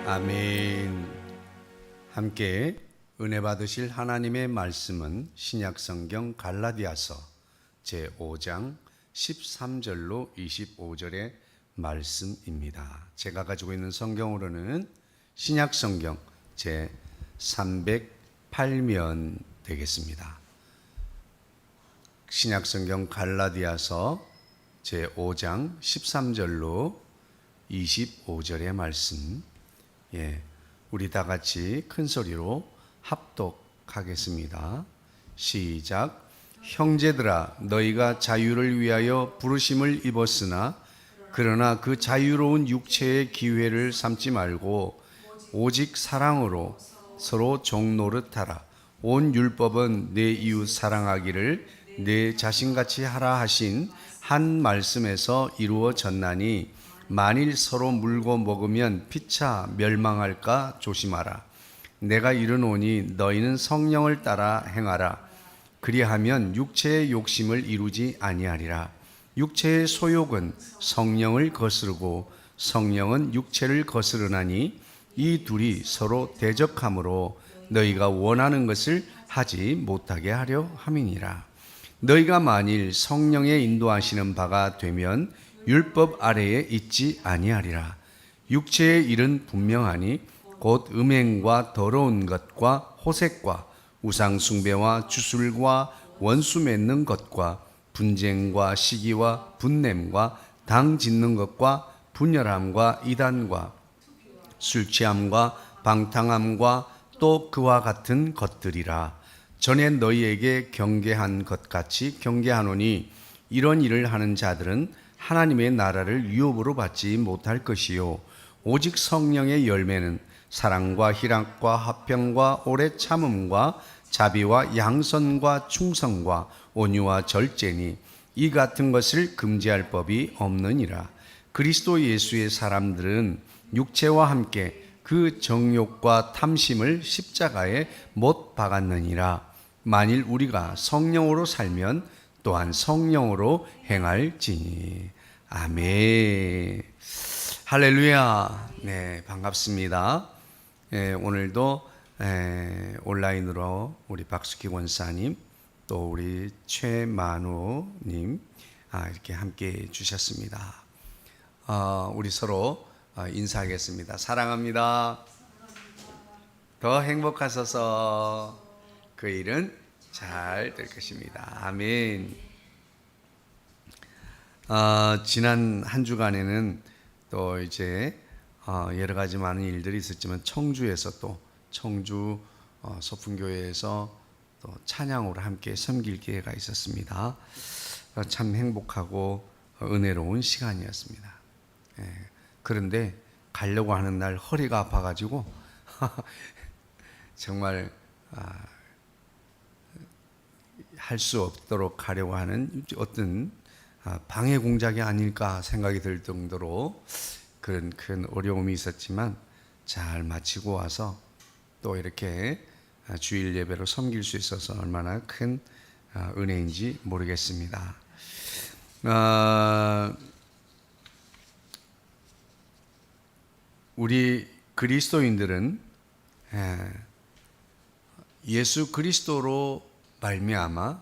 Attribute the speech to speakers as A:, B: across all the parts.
A: 아멘. 함께 은혜 받으실 하나님의 말씀은 신약성경 갈라디아서 제5장 13절로 25절의 말씀입니다. 제가 가지고 있는 성경으로는 신약성경 제308면 되겠습니다. 신약성경 갈라디아서 제5장 13절로 25절의 말씀, 우리 다 같이 큰 소리로 합독하겠습니다. 시작. 형제들아, 너희가 자유를 위하여 부르심을 입었으나 그러나 그 자유로운 육체의 기회를 삼지 말고 오직 사랑으로 서로 종노릇하라. 온 율법은 내 이웃 사랑하기를 내 자신같이 하라 하신 한 말씀에서 이루어졌나니 만일 서로 물고 먹으면 피차 멸망할까 조심하라. 내가 이르노니 너희는 성령을 따라 행하라. 그리하면 육체의 욕심을 이루지 아니하리라. 육체의 소욕은 성령을 거스르고 성령은 육체를 거스르나니 이 둘이 서로 대적하므로 너희가 원하는 것을 하지 못하게 하려 함이니라. 너희가 만일 성령의 인도하시는 바가 되면 율법 아래에 있지 아니하리라. 육체의 일은 분명하니 곧 음행과 더러운 것과 호색과 우상숭배와 주술과 원수 맺는 것과 분쟁과 시기와 분냄과 당 짓는 것과 분열함과 이단과 술취함과 방탕함과 또 그와 같은 것들이라. 전에 너희에게 경계한 것 같이 경계하노니 이런 일을 하는 자들은 하나님의 나라를 유업으로 받지 못할 것이요 오직 성령의 열매는 사랑과 희락과 화평과 오래 참음과 자비와 양선과 충성과 온유와 절제니 이 같은 것을 금지할 법이 없느니라. 그리스도 예수의 사람들은 육체와 함께 그 정욕과 탐심을 십자가에 못 박았느니라. 만일 우리가 성령으로 살면 또한 성령으로 행할지니. 아멘. 할렐루야. 네, 반갑습니다. 오늘도 온라인으로 우리 박수기 권사님 또 우리 최만우님 이렇게 함께 해주셨습니다. 우리 서로 인사하겠습니다. 사랑합니다. 더 행복하셔서 그 일은 잘 될 것입니다. 아멘. 지난 한 주간에는 또 이제 여러 가지 많은 일들이 있었지만 청주에서 또 청주 소풍교회에서 또 찬양으로 함께 섬길 기회가 있었습니다. 참 행복하고 은혜로운 시간이었습니다. 그런데 가려고 하는 날 허리가 아파가지고 정말 할 수 없도록 가려고 하는 어떤 방해 공작이 아닐까 생각이 들 정도로 그런 큰 어려움이 있었지만 잘 마치고 와서 또 이렇게 주일 예배로 섬길 수 있어서 얼마나 큰 은혜인지 모르겠습니다. 우리 그리스도인들은 예수 그리스도로 말미암아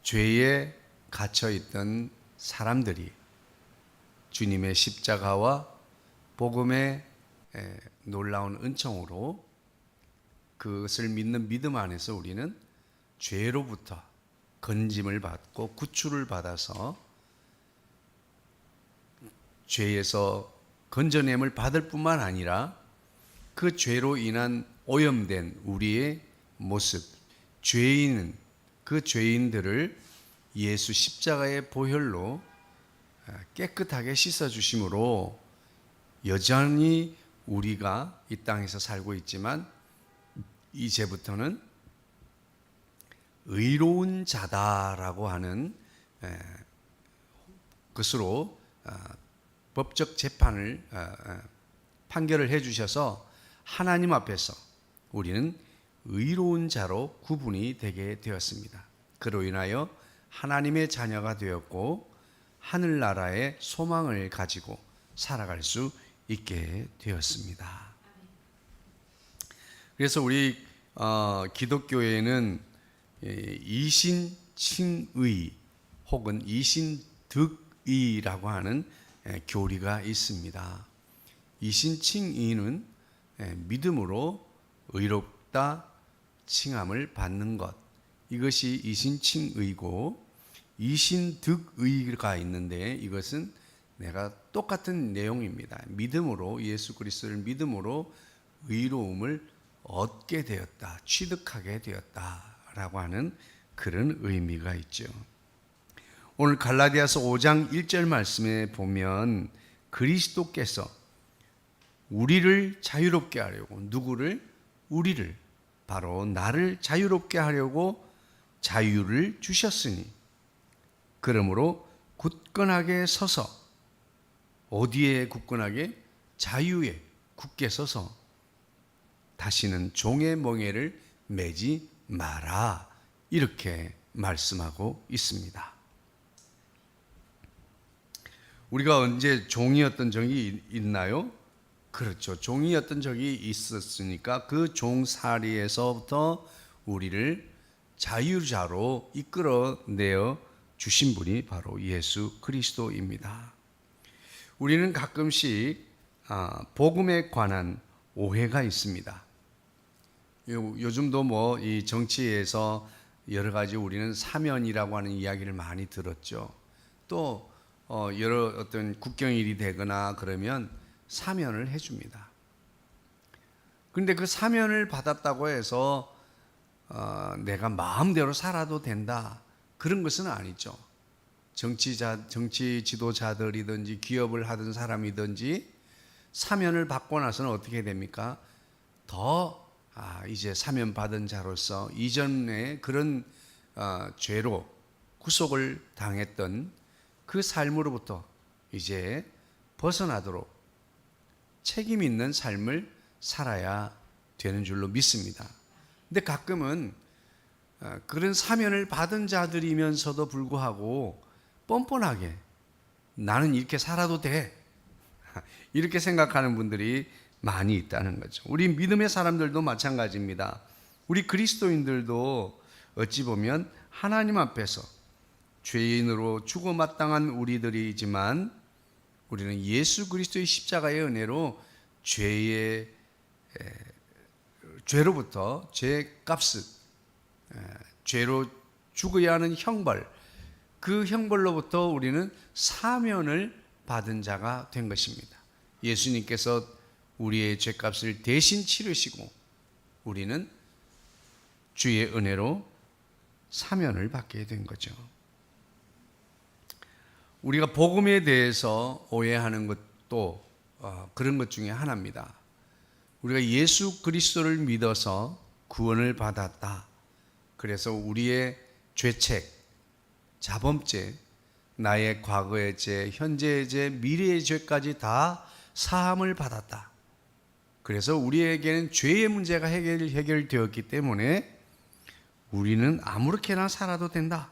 A: 죄에 갇혀 있던 사람들이 주님의 십자가와 복음의 놀라운 은총으로 그것을 믿는 믿음 안에서 우리는 죄로부터 건짐을 받고 구출을 받아서 죄에서 건져냄을 받을 뿐만 아니라 그 죄로 인한 오염된 우리의 모습, 죄인은 그 죄인들을 예수 십자가의 보혈로 깨끗하게 씻어주심으로 여전히 우리가 이 땅에서 살고 있지만 이제부터는 의로운 자다라고 하는 것으로 법적 재판을 판결을 해주셔서 하나님 앞에서 우리는 의로운 자로 구분이 되게 되었습니다. 그로 인하여 하나님의 자녀가 되었고 하늘나라의 소망을 가지고 살아갈 수 있게 되었습니다. 그래서 우리 기독교에는 이신칭의 혹은 이신득의라고 하는 교리가 있습니다. 이신칭의는 믿음으로 의롭다 칭함을 받는 것, 이것이 이신칭의고, 이신득의가 있는데 이것은 내가 똑같은 내용입니다. 믿음으로, 예수 그리스도를 믿음으로 의로움을 얻게 되었다, 취득하게 되었다라고 하는 그런 의미가 있죠. 오늘 갈라디아서 5장 1절 말씀에 보면 그리스도께서 우리를 자유롭게 하려고, 누구를? 우리를, 바로 나를 자유롭게 하려고 자유를 주셨으니, 그러므로 굳건하게 서서, 어디에 굳건하게? 자유에 굳게 서서 다시는 종의 멍에를 매지 마라, 이렇게 말씀하고 있습니다. 우리가 언제 종이었던 적이 있나요? 그렇죠. 종이었던 적이 있었으니까 그 종살이에서부터 우리를 자유자로 이끌어내어 주신 분이 바로 예수 그리스도입니다. 우리는 가끔씩 복음에 관한 오해가 있습니다. 요즘도 뭐 이 정치에서 여러 가지 우리는 사면이라고 하는 이야기를 많이 들었죠. 또 여러 어떤 국경일이 되거나 그러면 사면을 해줍니다. 그런데 그 사면을 받았다고 해서 내가 마음대로 살아도 된다, 그런 것은 아니죠. 정치 지도자들이든지 기업을 하던 사람이든지 사면을 받고 나서는 어떻게 됩니까? 더 이제 사면 받은 자로서 이전에 그런 죄로 구속을 당했던 그 삶으로부터 이제 벗어나도록 책임 있는 삶을 살아야 되는 줄로 믿습니다. 근데 가끔은 그런 사면을 받은 자들이면서도 불구하고 뻔뻔하게 나는 이렇게 살아도 돼, 이렇게 생각하는 분들이 많이 있다는 거죠. 우리 믿음의 사람들도 마찬가지입니다. 우리 그리스도인들도 어찌 보면 하나님 앞에서 죄인으로 죽어 마땅한 우리들이지만 우리는 예수 그리스도의 십자가의 은혜로 죄로부터 죄값을, 죄로 죽어야 하는 형벌, 그 형벌로부터 우리는 사면을 받은 자가 된 것입니다. 예수님께서 우리의 죄값을 대신 치르시고 우리는 주의 은혜로 사면을 받게 된 거죠. 우리가 복음에 대해서 오해하는 것도 그런 것 중에 하나입니다. 우리가 예수 그리스도를 믿어서 구원을 받았다, 그래서 우리의 죄책, 자범죄, 나의 과거의 죄, 현재의 죄, 미래의 죄까지 다 사함을 받았다. 그래서 우리에게는 죄의 문제가 해결되었기 때문에 우리는 아무렇게나 살아도 된다.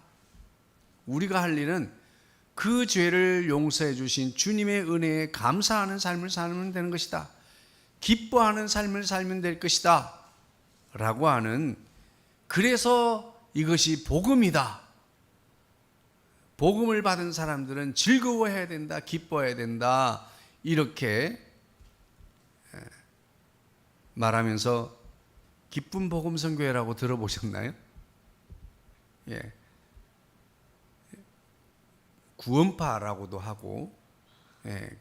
A: 우리가 할 일은 그 죄를 용서해 주신 주님의 은혜에 감사하는 삶을 살면 되는 것이다, 기뻐하는 삶을 살면 될 것이다 라고 하는, 그래서 이것이 복음이다. 복음을 받은 사람들은 즐거워해야 된다, 기뻐해야 된다, 이렇게 말하면서 기쁜 복음 선교회라고 들어보셨나요? 예. 구원파라고도 하고,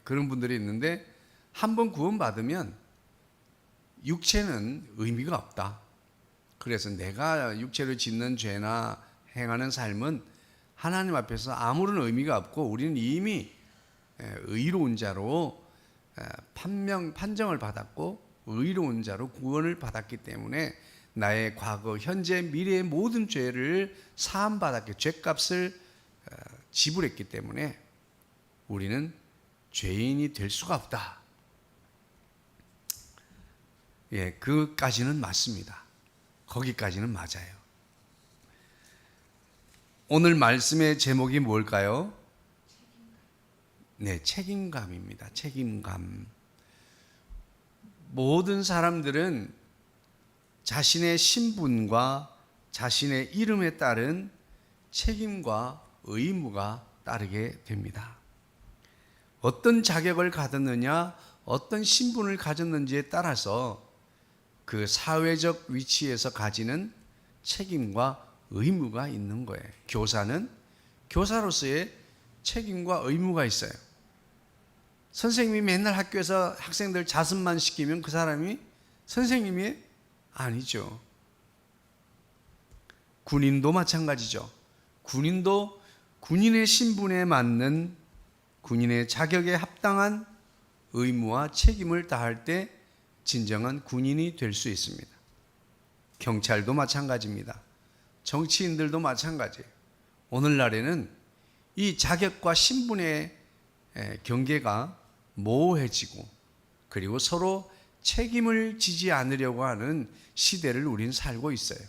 A: 그런 분들이 있는데 한번 구원받으면 육체는 의미가 없다. 그래서 내가 육체로 짓는 죄나 행하는 삶은 하나님 앞에서 아무런 의미가 없고 우리는 이미 의로운 자로 판정을 받았고 의로운 자로 구원을 받았기 때문에 나의 과거, 현재, 미래의 모든 죄를 사함받았기, 죄값을 지불했기 때문에 우리는 죄인이 될 수가 없다. 예, 그까지는 맞습니다. 거기까지는 맞아요. 오늘 말씀의 제목이 뭘까요? 네, 책임감입니다. 책임감. 모든 사람들은 자신의 신분과 자신의 이름에 따른 책임과 의무가 따르게 됩니다. 어떤 자격을 가졌느냐, 어떤 신분을 가졌는지에 따라서 그 사회적 위치에서 가지는 책임과 의무가 있는 거예요. 교사는 교사로서의 책임과 의무가 있어요. 선생님이 맨날 학교에서 학생들 자습만 시키면 그 사람이 선생님이 아니죠. 군인도 마찬가지죠. 군인도 군인의 신분에 맞는 군인의 자격에 합당한 의무와 책임을 다할 때 진정한 군인이 될 수 있습니다. 경찰도 마찬가지입니다. 정치인들도 마찬가지예요. 오늘날에는 이 자격과 신분의 경계가 모호해지고 그리고 서로 책임을 지지 않으려고 하는 시대를 우리는 살고 있어요.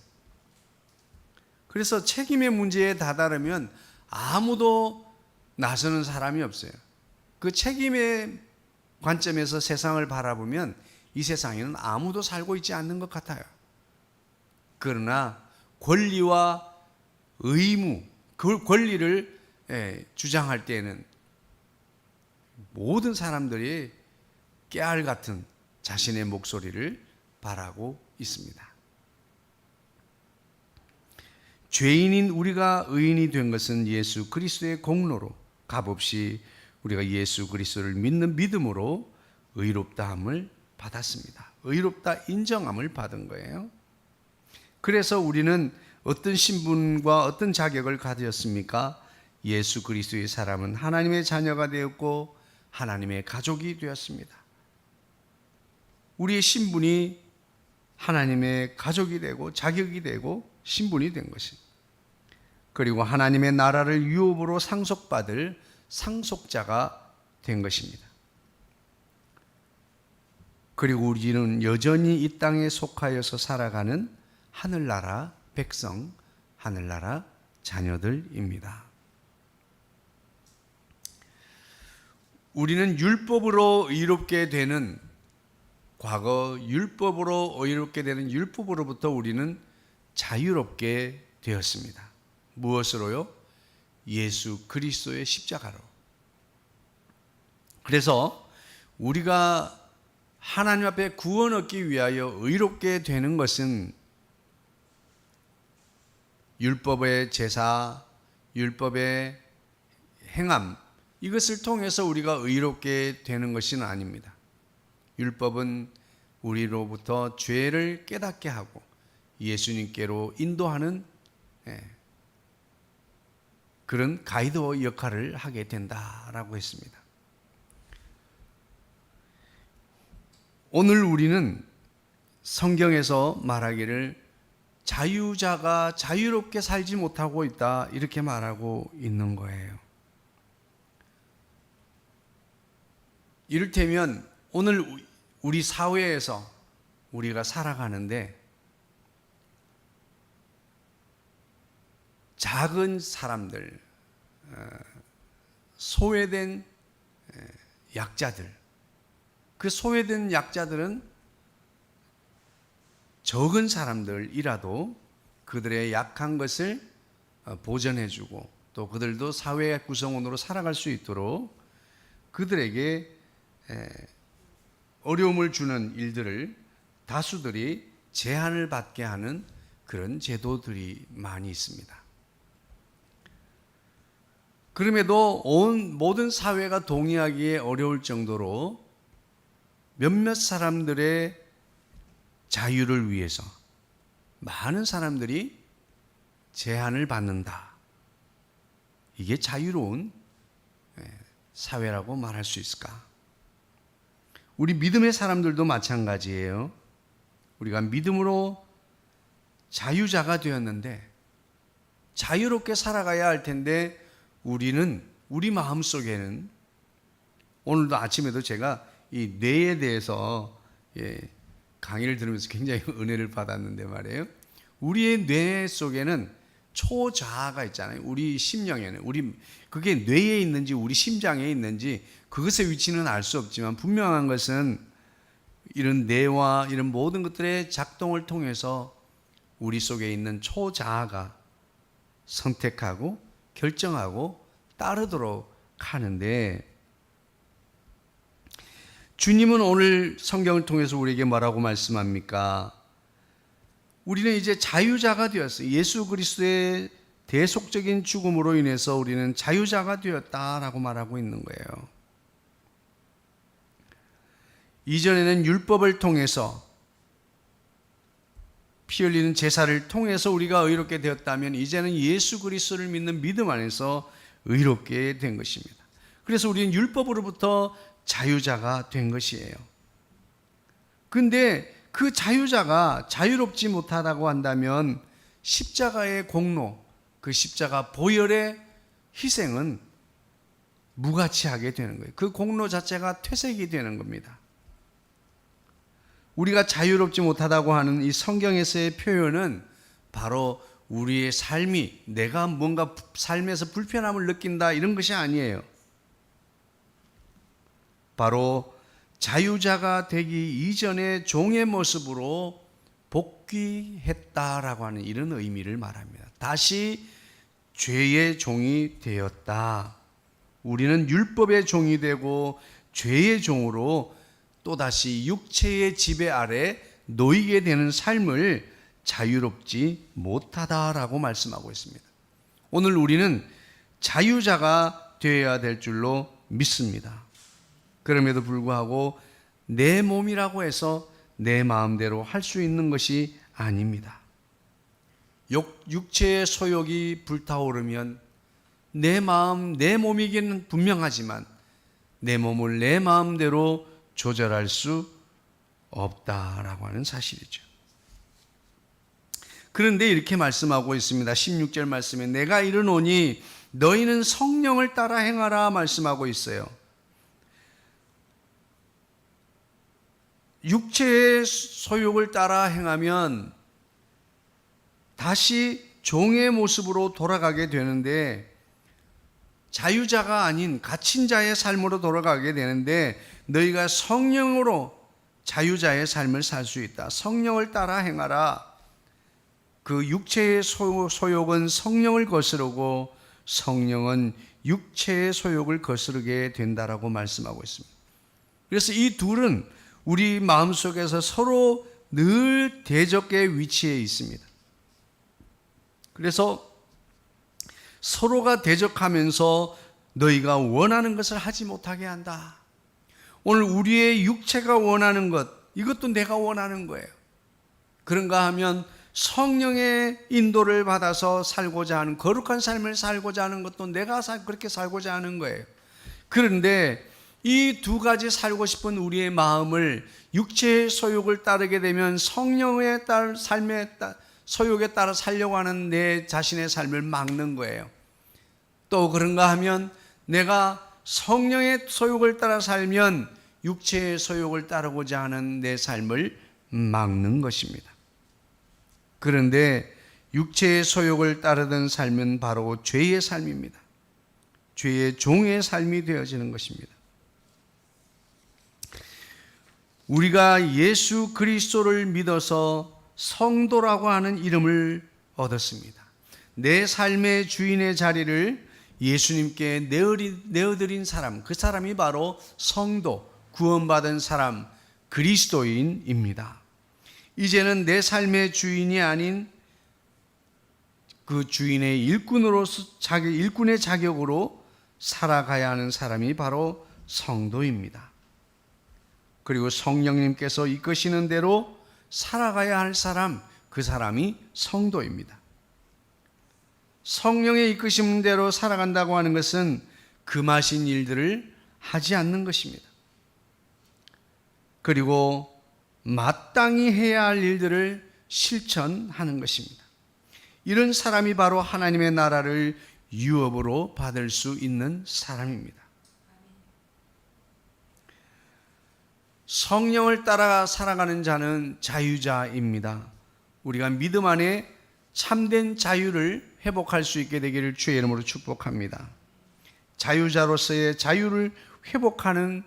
A: 그래서 책임의 문제에 다다르면 아무도 나서는 사람이 없어요. 그 책임의 관점에서 세상을 바라보면 이 세상에는 아무도 살고 있지 않는 것 같아요. 그러나 권리와 의무, 그 권리를 주장할 때에는 모든 사람들이 깨알 같은 자신의 목소리를 발하고 있습니다. 죄인인 우리가 의인이 된 것은 예수 그리스도의 공로로 값없이 우리가 예수 그리스도를 믿는 믿음으로 의롭다함을 받았습니다. 의롭다 인정함을 받은 거예요. 그래서 우리는 어떤 신분과 어떤 자격을 가졌습니까? 예수 그리스도의 사람은 하나님의 자녀가 되었고 하나님의 가족이 되었습니다. 우리의 신분이 하나님의 가족이 되고 자격이 되고 신분이 된 것입니다. 그리고 하나님의 나라를 유업으로 상속받을 상속자가 된 것입니다. 그리고 우리는 여전히 이 땅에 속하여서 살아가는 하늘나라 백성, 하늘나라 자녀들입니다. 우리는 율법으로 의롭게 되는, 과거 율법으로 의롭게 되는 율법으로부터 우리는 자유롭게 되었습니다. 무엇으로요? 예수 그리스도의 십자가로. 그래서 우리가 하나님 앞에 구원 얻기 위하여 의롭게 되는 것은 율법의 제사, 율법의 행함, 이것을 통해서 우리가 의롭게 되는 것은 아닙니다. 율법은 우리로부터 죄를 깨닫게 하고 예수님께로 인도하는 그런 가이드 역할을 하게 된다라고 했습니다. 오늘 우리는 성경에서 말하기를 자유자가 자유롭게 살지 못하고 있다, 이렇게 말하고 있는 거예요. 이를테면 오늘 우리 사회에서 우리가 살아가는데 작은 사람들, 소외된 약자들, 그 소외된 약자들은 적은 사람들이라도 그들의 약한 것을 보전해주고 또 그들도 사회 구성원으로 살아갈 수 있도록 그들에게 어려움을 주는 일들을 다수들이 제한을 받게 하는 그런 제도들이 많이 있습니다. 그럼에도 모든 사회가 동의하기에 어려울 정도로 몇몇 사람들의 자유를 위해서 많은 사람들이 제한을 받는다. 이게 자유로운 사회라고 말할 수 있을까? 우리 믿음의 사람들도 마찬가지예요. 우리가 믿음으로 자유자가 되었는데 자유롭게 살아가야 할 텐데 우리 마음속에는, 오늘도 아침에도 제가 이 뇌에 대해서 강의를 들으면서 굉장히 은혜를 받았는데 말이에요. 우리의 뇌 속에는 초자아가 있잖아요. 우리 심령에는. 그게 뇌에 있는지 우리 심장에 있는지 그것의 위치는 알 수 없지만 분명한 것은 이런 뇌와 이런 모든 것들의 작동을 통해서 우리 속에 있는 초자아가 선택하고 결정하고 따르도록 하는데, 주님은 오늘 성경을 통해서 우리에게 뭐라고 말씀합니까? 우리는 이제 자유자가 되었어요. 예수 그리스도의 대속적인 죽음으로 인해서 우리는 자유자가 되었다라고 말하고 있는 거예요. 이전에는 율법을 통해서, 피 흘리는 제사를 통해서 우리가 의롭게 되었다면, 이제는 예수 그리스도를 믿는 믿음 안에서 의롭게 된 것입니다. 그래서 우리는 율법으로부터 자유자가 된 것이에요. 그런데 그 자유자가 자유롭지 못하다고 한다면 십자가의 공로, 그 십자가 보혈의 희생은 무가치하게 되는 거예요. 그 공로 자체가 퇴색이 되는 겁니다. 우리가 자유롭지 못하다고 하는 이 성경에서의 표현은 바로 우리의 삶이, 내가 뭔가 삶에서 불편함을 느낀다 이런 것이 아니에요. 바로 자유자가 되기 이전의 종의 모습으로 복귀했다라고 하는 이런 의미를 말합니다. 다시 죄의 종이 되었다. 우리는 율법의 종이 되고 죄의 종으로 또다시 육체의 지배 아래 놓이게 되는 삶을 자유롭지 못하다라고 말씀하고 있습니다. 오늘 우리는 자유자가 되어야 될 줄로 믿습니다. 그럼에도 불구하고 내 몸이라고 해서 내 마음대로 할 수 있는 것이 아닙니다. 육체의 소욕이 불타오르면 내 마음, 내 몸이기는 분명하지만 내 몸을 내 마음대로 조절할 수 없다라고 하는 사실이죠. 그런데 이렇게 말씀하고 있습니다. 16절 말씀에 내가 이르노니 너희는 성령을 따라 행하라 말씀하고 있어요. 육체의 소욕을 따라 행하면 다시 종의 모습으로 돌아가게 되는데, 자유자가 아닌 갇힌 자의 삶으로 돌아가게 되는데, 너희가 성령으로 자유자의 삶을 살 수 있다. 성령을 따라 행하라. 그 육체의 소욕은 성령을 거스르고 성령은 육체의 소욕을 거스르게 된다라고 말씀하고 있습니다. 그래서 이 둘은 우리 마음속에서 서로 늘 대적의 위치에 있습니다. 그래서 서로가 대적하면서 너희가 원하는 것을 하지 못하게 한다. 오늘 우리의 육체가 원하는 것, 이것도 내가 원하는 거예요. 그런가 하면 성령의 인도를 받아서 살고자 하는, 거룩한 삶을 살고자 하는 것도 내가 그렇게 살고자 하는 거예요. 그런데 이 두 가지 살고 싶은 우리의 마음을 육체의 소욕을 따르게 되면 성령의 삶의 소욕에 따라 살려고 하는 내 자신의 삶을 막는 거예요. 또 그런가 하면 내가 성령의 소욕을 따라 살면 육체의 소욕을 따르고자 하는 내 삶을 막는 것입니다. 그런데 육체의 소욕을 따르던 삶은 바로 죄의 삶입니다. 죄의 종의 삶이 되어지는 것입니다. 우리가 예수 그리스도를 믿어서 성도라고 하는 이름을 얻었습니다. 내 삶의 주인의 자리를 예수님께 내어드린 사람, 그 사람이 바로 성도, 구원받은 사람, 그리스도인입니다. 이제는 내 삶의 주인이 아닌 그 주인의 일꾼의 자격으로 살아가야 하는 사람이 바로 성도입니다. 그리고 성령님께서 이끄시는 대로 살아가야 할 사람, 그 사람이 성도입니다. 성령의 이끄시는 대로 살아간다고 하는 것은 금하신 일들을 하지 않는 것입니다. 그리고 마땅히 해야 할 일들을 실천하는 것입니다. 이런 사람이 바로 하나님의 나라를 유업으로 받을 수 있는 사람입니다. 성령을 따라 살아가는 자는 자유자입니다. 우리가 믿음 안에 참된 자유를 회복할 수 있게 되기를 주의 이름으로 축복합니다. 자유자로서의 자유를 회복하는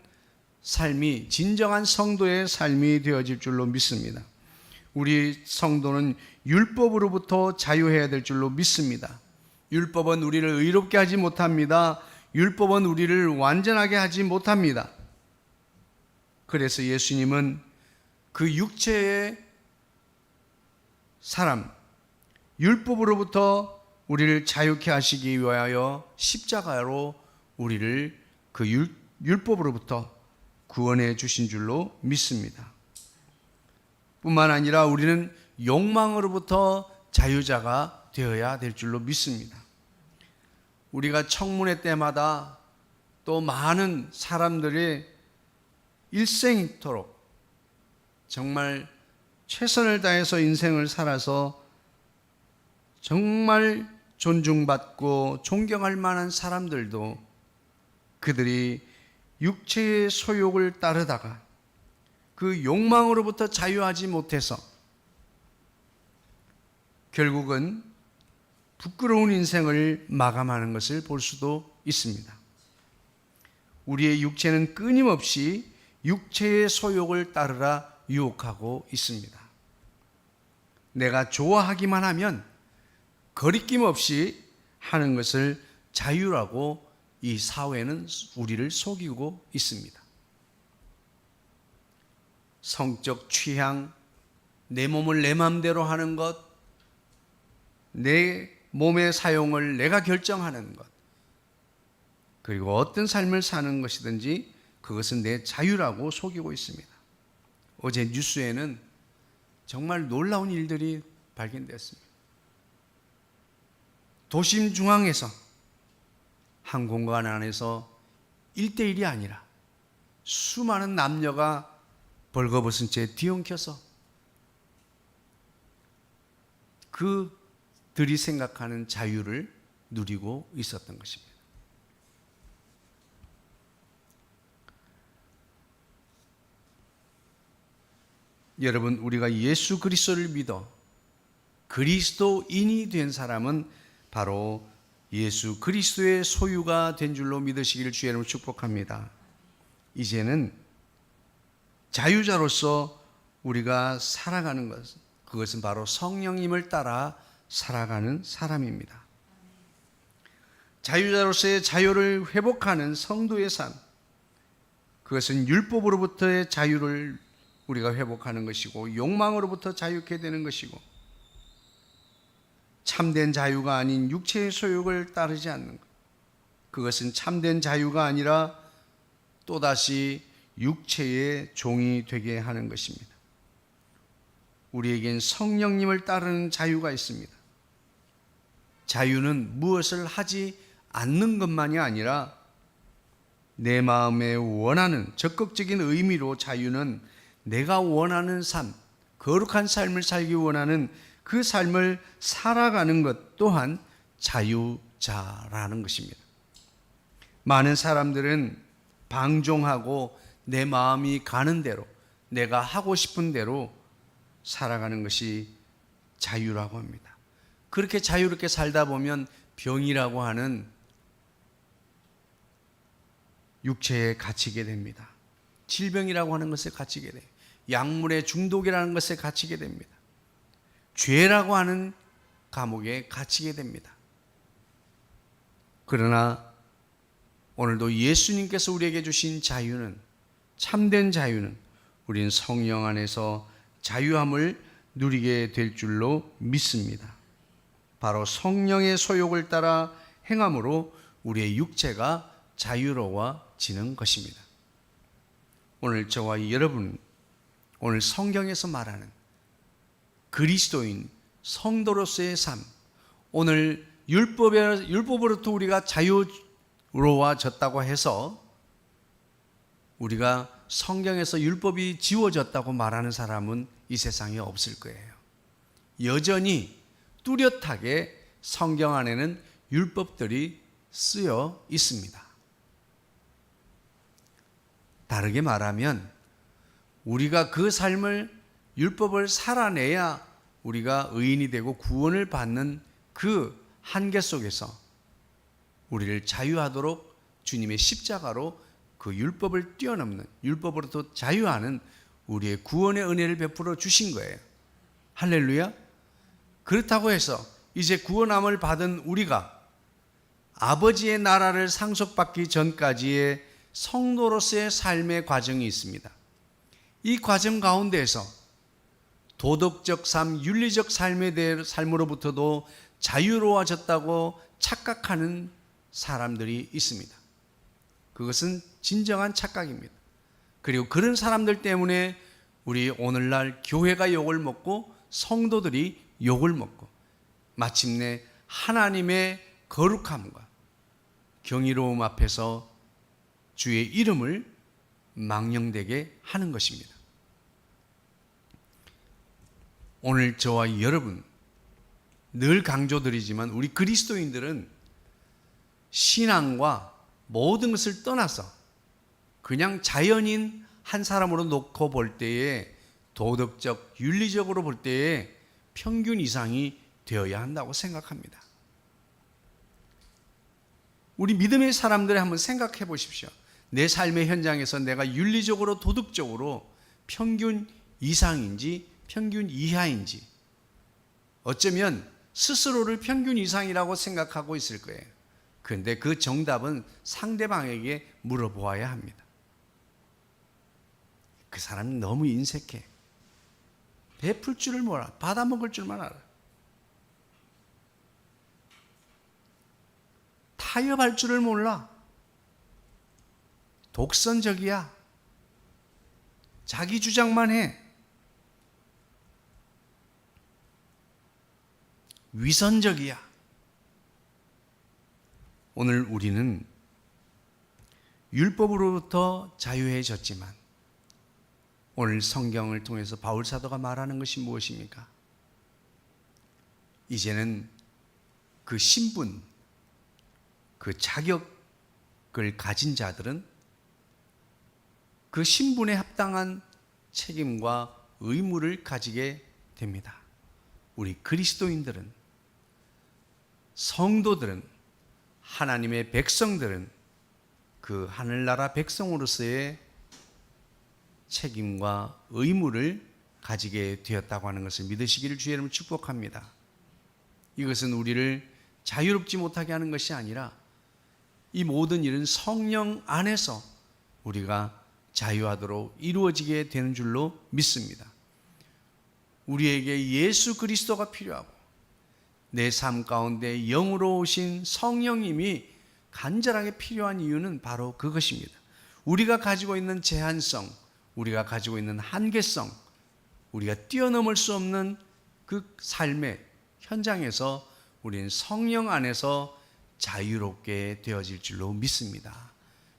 A: 삶이 진정한 성도의 삶이 되어질 줄로 믿습니다. 우리 성도는 율법으로부터 자유해야 될 줄로 믿습니다. 율법은 우리를 의롭게 하지 못합니다. 율법은 우리를 완전하게 하지 못합니다. 그래서 예수님은 그 육체의 사람, 율법으로부터 우리를 자유케 하시기 위하여 십자가로 우리를 그 율법으로부터 구원해 주신 줄로 믿습니다. 뿐만 아니라 우리는 욕망으로부터 자유자가 되어야 될 줄로 믿습니다. 우리가 청문회 때마다 또 많은 사람들의 일생이토록 정말 최선을 다해서 인생을 살아서 정말 존중받고 존경할 만한 사람들도 그들이 육체의 소욕을 따르다가 그 욕망으로부터 자유하지 못해서 결국은 부끄러운 인생을 마감하는 것을 볼 수도 있습니다. 우리의 육체는 끊임없이 육체의 소욕을 따르라 유혹하고 있습니다. 내가 좋아하기만 하면 거리낌 없이 하는 것을 자유라고 이 사회는 우리를 속이고 있습니다. 성적 취향, 내 몸을 내 마음대로 하는 것, 내 몸의 사용을 내가 결정하는 것, 그리고 어떤 삶을 사는 것이든지 그것은 내 자유라고 속이고 있습니다. 어제 뉴스에는 정말 놀라운 일들이 발견되었습니다. 도심 중앙에서 한 공간 안에서 1대1이 아니라 수많은 남녀가 벌거벗은 채 뒤엉켜서 그들이 생각하는 자유를 누리고 있었던 것입니다. 여러분, 우리가 예수 그리스도를 믿어 그리스도인이 된 사람은 바로 예수 그리스도의 소유가 된 줄로 믿으시기를 주의 이름으로 축복합니다. 이제는 자유자로서 우리가 살아가는 것, 그것은 바로 성령님을 따라 살아가는 사람입니다. 자유자로서의 자유를 회복하는 성도의 삶, 그것은 율법으로부터의 자유를 우리가 회복하는 것이고 욕망으로부터 자유케 되는 것이고 참된 자유가 아닌 육체의 소욕을 따르지 않는 것, 그것은 참된 자유가 아니라 또다시 육체의 종이 되게 하는 것입니다. 우리에겐 성령님을 따르는 자유가 있습니다. 자유는 무엇을 하지 않는 것만이 아니라 내 마음에 원하는, 적극적인 의미로 자유는 내가 원하는 삶, 거룩한 삶을 살기 원하는 그 삶을 살아가는 것 또한 자유자라는 것입니다. 많은 사람들은 방종하고 내 마음이 가는 대로, 내가 하고 싶은 대로 살아가는 것이 자유라고 합니다. 그렇게 자유롭게 살다 보면 병이라고 하는 육체에 갇히게 됩니다. 질병이라고 하는 것에 갇히게 돼요. 약물의 중독이라는 것에 갇히게 됩니다. 죄라고 하는 감옥에 갇히게 됩니다. 그러나 오늘도 예수님께서 우리에게 주신 자유는, 참된 자유는 우리는 성령 안에서 자유함을 누리게 될 줄로 믿습니다. 바로 성령의 소욕을 따라 행함으로 우리의 육체가 자유로워지는 것입니다. 오늘 저와 여러분, 오늘 성경에서 말하는 그리스도인 성도로서의 삶, 오늘 율법으로부터 우리가 자유로워졌다고 해서 우리가 성경에서 율법이 지워졌다고 말하는 사람은 이 세상에 없을 거예요. 여전히 뚜렷하게 성경 안에는 율법들이 쓰여 있습니다. 다르게 말하면 우리가 그 삶을, 율법을 살아내야 우리가 의인이 되고 구원을 받는 그 한계 속에서 우리를 자유하도록 주님의 십자가로 그 율법을 뛰어넘는, 율법으로부터 자유하는 우리의 구원의 은혜를 베풀어 주신 거예요. 할렐루야. 그렇다고 해서 이제 구원함을 받은 우리가 아버지의 나라를 상속받기 전까지의 성도로서의 삶의 과정이 있습니다. 이 과정 가운데에서 도덕적 삶, 윤리적 삶으로부터도 자유로워졌다고 착각하는 사람들이 있습니다. 그것은 진정한 착각입니다. 그리고 그런 사람들 때문에 우리 오늘날 교회가 욕을 먹고 성도들이 욕을 먹고 마침내 하나님의 거룩함과 경이로움 앞에서 주의 이름을 망령되게 하는 것입니다. 오늘 저와 여러분, 늘 강조드리지만 우리 그리스도인들은 신앙과 모든 것을 떠나서 그냥 자연인 한 사람으로 놓고 볼 때에 도덕적, 윤리적으로 볼 때에 평균 이상이 되어야 한다고 생각합니다. 우리 믿음의 사람들을 한번 생각해 보십시오. 내 삶의 현장에서 내가 윤리적으로, 도덕적으로 평균 이상인지 평균 이하인지, 어쩌면 스스로를 평균 이상이라고 생각하고 있을 거예요. 그런데 그 정답은 상대방에게 물어보아야 합니다. 그 사람은 너무 인색해. 베풀 줄을 몰라. 받아먹을 줄만 알아. 타협할 줄을 몰라. 독선적이야. 자기 주장만 해. 위선적이야. 오늘 우리는 율법으로부터 자유해졌지만 오늘 성경을 통해서 바울 사도가 말하는 것이 무엇입니까? 이제는 그 신분, 그 자격을 가진 자들은 그 신분에 합당한 책임과 의무를 가지게 됩니다. 우리 그리스도인들은, 성도들은, 하나님의 백성들은 그 하늘나라 백성으로서의 책임과 의무를 가지게 되었다고 하는 것을 믿으시기를 주의 이름으로 축복합니다. 이것은 우리를 자유롭지 못하게 하는 것이 아니라 이 모든 일은 성령 안에서 우리가 자유하도록 이루어지게 되는 줄로 믿습니다. 우리에게 예수 그리스도가 필요하고 내 삶 가운데 영으로 오신 성령님이 간절하게 필요한 이유는 바로 그것입니다. 우리가 가지고 있는 제한성, 우리가 가지고 있는 한계성, 우리가 뛰어넘을 수 없는 그 삶의 현장에서 우리는 성령 안에서 자유롭게 되어질 줄로 믿습니다.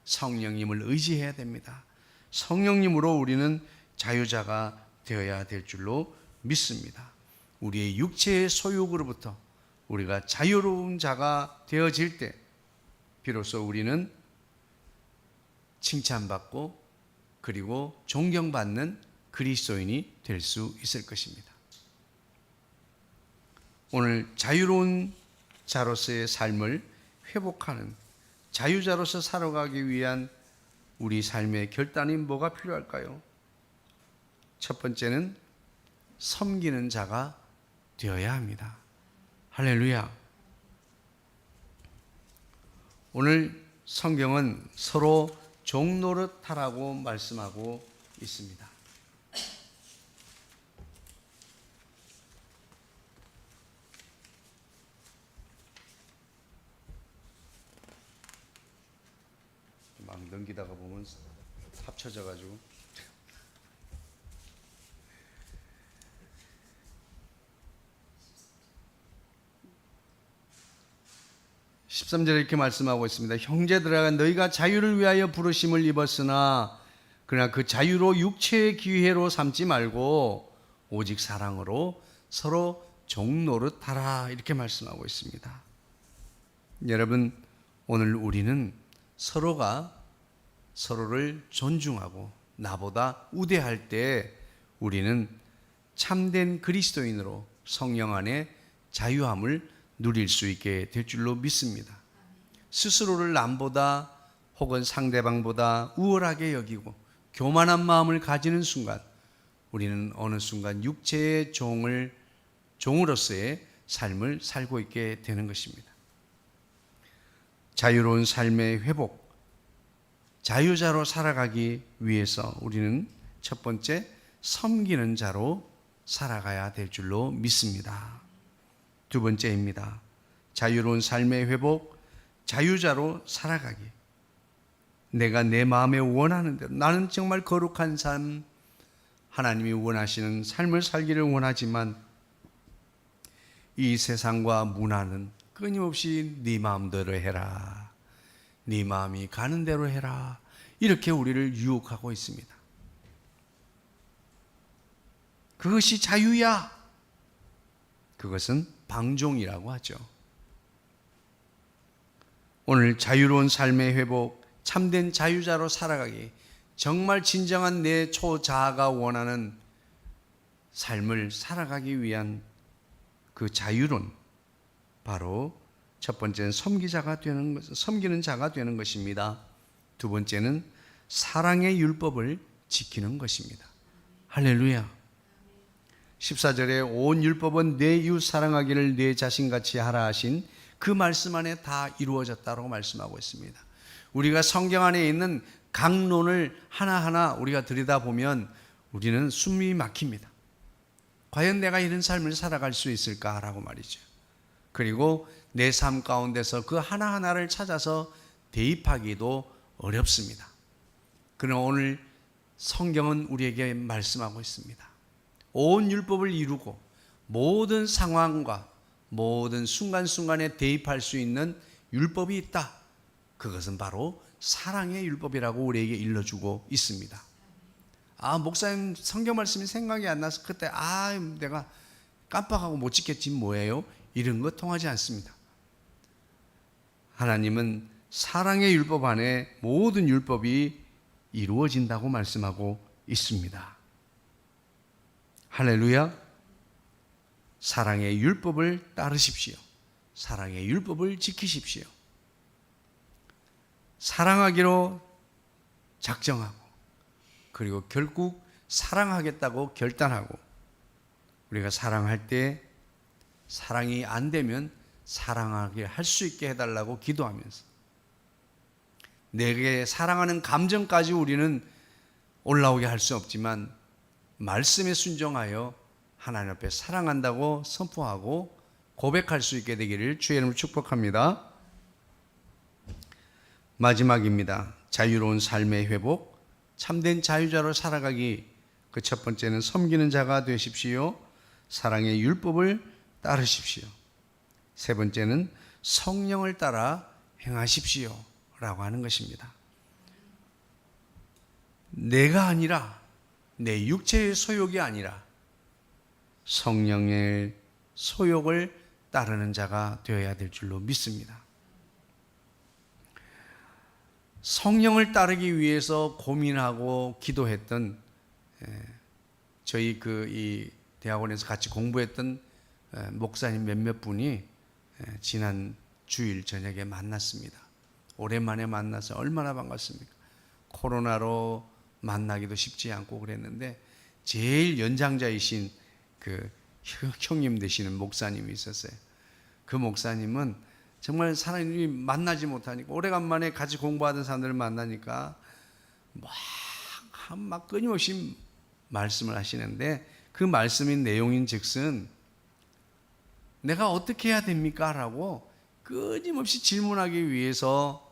A: 성령님을 의지해야 됩니다. 성령님으로 우리는 자유자가 되어야 될 줄로 믿습니다. 우리의 육체의 소욕으로부터 우리가 자유로운 자가 되어질 때 비로소 우리는 칭찬받고 그리고 존경받는 그리스도인이 될 수 있을 것입니다. 오늘 자유로운 자로서의 삶을 회복하는 자유자로서 살아가기 위한 우리 삶의 결단이 뭐가 필요할까요? 첫 번째는 섬기는 자가 되어야 합니다. 할렐루야. 오늘 성경은 서로 종노릇하라고 말씀하고 있습니다. 막 넘기다가 보면 합쳐져 가지고 13절에 이렇게 말씀하고 있습니다. 형제들아, 너희가 자유를 위하여 부르심을 입었으나 그러나 그 자유로 육체의 기회로 삼지 말고 오직 사랑으로 서로 종노릇하라, 이렇게 말씀하고 있습니다. 여러분, 오늘 우리는 서로가 서로를 존중하고 나보다 우대할 때 우리는 참된 그리스도인으로 성령 안에 자유함을 누릴 수 있게 될 줄로 믿습니다. 스스로를 남보다 혹은 상대방보다 우월하게 여기고 교만한 마음을 가지는 순간 우리는 어느 순간 육체의 종으로서의 삶을 살고 있게 되는 것입니다. 자유로운 삶의 회복, 자유자로 살아가기 위해서 우리는 첫 번째 섬기는 자로 살아가야 될 줄로 믿습니다. 두 번째입니다. 자유로운 삶의 회복, 자유자로 살아가기. 내가 내 마음에 원하는 대로, 나는 정말 거룩한 삶, 하나님이 원하시는 삶을 살기를 원하지만 이 세상과 문화는 끊임없이 네 마음대로 해라, 네 마음이 가는 대로 해라, 이렇게 우리를 유혹하고 있습니다. 그것이 자유야. 그것은 방종이라고 하죠. 오늘 자유로운 삶의 회복, 참된 자유자로 살아가기, 정말 진정한 내 초자아가 원하는 삶을 살아가기 위한 그 자유론, 바로 첫 번째는 섬기는 자가 되는 것입니다. 두 번째는 사랑의 율법을 지키는 것입니다. 할렐루야. 14절에 온 율법은 내 이웃 사랑하기를 내 자신같이 하라 하신 그 말씀 안에 다 이루어졌다고 말씀하고 있습니다. 우리가 성경 안에 있는 강론을 하나하나 우리가 들여다보면 우리는 숨이 막힙니다. 과연 내가 이런 삶을 살아갈 수 있을까라고 말이죠. 그리고 내 삶 가운데서 그 하나하나를 찾아서 대입하기도 어렵습니다. 그러나 오늘 성경은 우리에게 말씀하고 있습니다. 온 율법을 이루고 모든 상황과 모든 순간순간에 대입할 수 있는 율법이 있다. 그것은 바로 사랑의 율법이라고 우리에게 일러주고 있습니다. 목사님 성경 말씀이 생각이 안 나서 그때 내가 깜빡하고 못 지켰지 뭐예요? 이런 거 통하지 않습니다. 하나님은 사랑의 율법 안에 모든 율법이 이루어진다고 말씀하고 있습니다. 할렐루야. 사랑의 율법을 따르십시오. 사랑의 율법을 지키십시오. 사랑하기로 작정하고 그리고 결국 사랑하겠다고 결단하고 우리가 사랑할 때 사랑이 안 되면 사랑하게 할 수 있게 해달라고 기도하면서 내게 사랑하는 감정까지 우리는 올라오게 할 수 없지만 말씀에 순종하여 하나님 앞에 사랑한다고 선포하고 고백할 수 있게 되기를 주의 이름으로 축복합니다. 마지막입니다. 자유로운 삶의 회복, 참된 자유자로 살아가기. 그 첫 번째는 섬기는 자가 되십시오. 사랑의 율법을 따르십시오. 세 번째는 성령을 따라 행하십시오 라고 하는 것입니다. 내가 아니라, 내 육체의 소욕이 아니라 성령의 소욕을 따르는 자가 되어야 될 줄로 믿습니다. 성령을 위해서 고민하고 기도했던 저희 이 대학원에서 같이 공부했던 목사님 몇몇 분이 지난 주일 저녁에 만났습니다. 오랜만에 만나서 얼마나 반갑습니까? 코로나로 만나기도 쉽지 않고 그랬는데 제일 연장자이신 그 형님 되시는 목사님이 있었어요. 그 목사님은 정말 사람이 만나지 못하니까 오래간만에 같이 공부하던 사람들을 만나니까 막 끊임없이 말씀을 하시는데 그 말씀의 내용인 즉슨 내가 어떻게 해야 됩니까? 라고 끊임없이 질문하기 위해서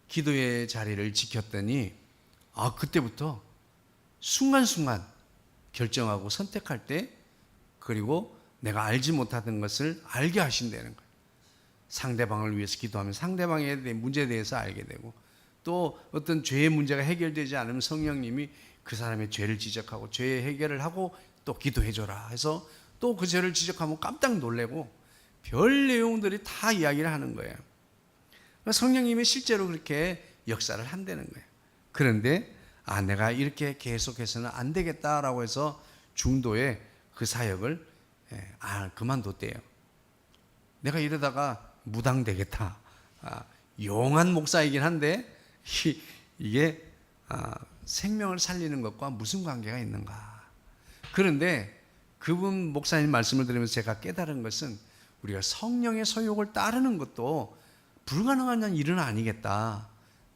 A: 기도의 자리를 지켰더니 그때부터 순간순간 결정하고 선택할 때 그리고 내가 알지 못하던 것을 알게 하신다는 거예요. 상대방을 위해서 기도하면 상대방의 문제에 대해서 알게 되고 또 어떤 죄의 문제가 해결되지 않으면 성령님이 그 사람의 죄를 지적하고 죄의 해결을 하고 또 기도해줘라 해서 또 그 죄를 지적하면 깜짝 놀래고 별 내용들이 다 이야기를 하는 거예요. 성령님이 실제로 그렇게 역사를 한다는 거예요. 그런데 내가 이렇게 계속해서는 안 되겠다라고 해서 중도에 그 사역을 그만뒀대요. 내가 이러다가 무당되겠다. 용한 목사이긴 한데 이게 생명을 살리는 것과 무슨 관계가 있는가? 그런데 그분 목사님 말씀을 들으면서 제가 깨달은 것은 우리가 성령의 소욕을 따르는 것도 불가능한 일은 아니겠다.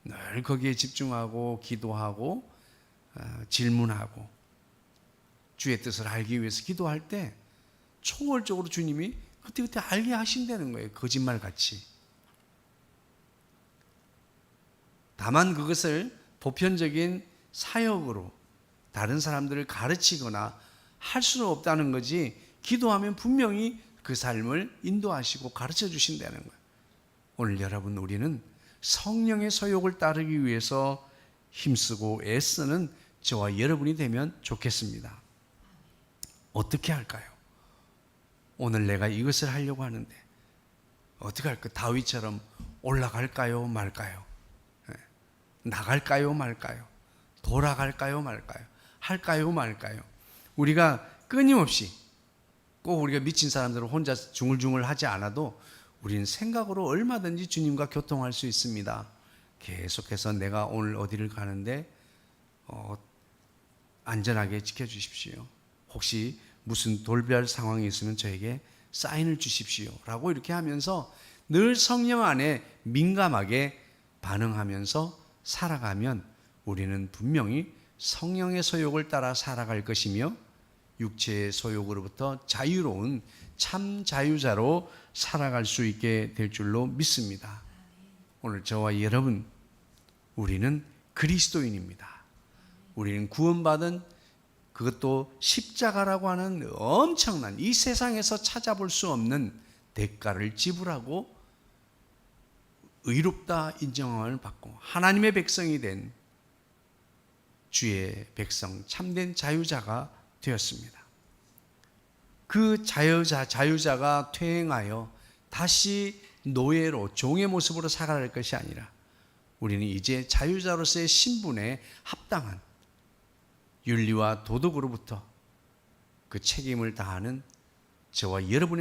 A: 늘 거기에 집중하고 기도하고 질문하고 주의 뜻을 알기 위해서 기도할 때 초월적으로 주님이 그때그때 알게 하신다는 거예요. 거짓말같이. 다만 그것을 보편적인 사역으로 다른 사람들을 가르치거나 할 수는 없다는 거지, 기도하면 분명히 그 삶을 인도하시고 가르쳐 주신다는 거예요. 오늘 여러분, 우리는 성령의 소욕을 따르기 위해서 힘쓰고 애쓰는 저와 여러분이 되면 좋겠습니다. 어떻게 할까요? 오늘 내가 이것을 하려고 하는데 어떻게 할까? 다윗처럼 올라갈까요 말까요? 나갈까요 말까요? 돌아갈까요 말까요? 할까요 말까요? 우리가 끊임없이, 꼭 우리가 미친 사람들은 혼자 중얼중얼 하지 않아도 우리는 생각으로 얼마든지 주님과 교통할 수 있습니다. 계속해서 내가 오늘 어디를 가는데 안전하게 지켜주십시오. 혹시 무슨 돌발 상황이 있으면 저에게 사인을 주십시오 라고 이렇게 하면서 늘 성령 안에 민감하게 반응하면서 살아가면 우리는 분명히 성령의 소욕을 따라 살아갈 것이며 육체의 소욕으로부터 자유로운 참 자유자로 살아갈 수 있게 될 줄로 믿습니다. 오늘 저와 여러분, 우리는 그리스도인입니다. 우리는 구원받은, 그것도 십자가라고 하는 엄청난, 이 세상에서 찾아볼 수 없는 대가를 지불하고 의롭다 인정함을 받고 하나님의 백성이 된 주의 백성, 참된 자유자가 되었습니다. 그 자유자가 퇴행하여 다시 노예로, 종의 모습으로 살아갈 것이 아니라 우리는 이제 자유자로서의 신분에 합당한 윤리와 도덕으로부터 그 책임을 다하는 저와 여러분의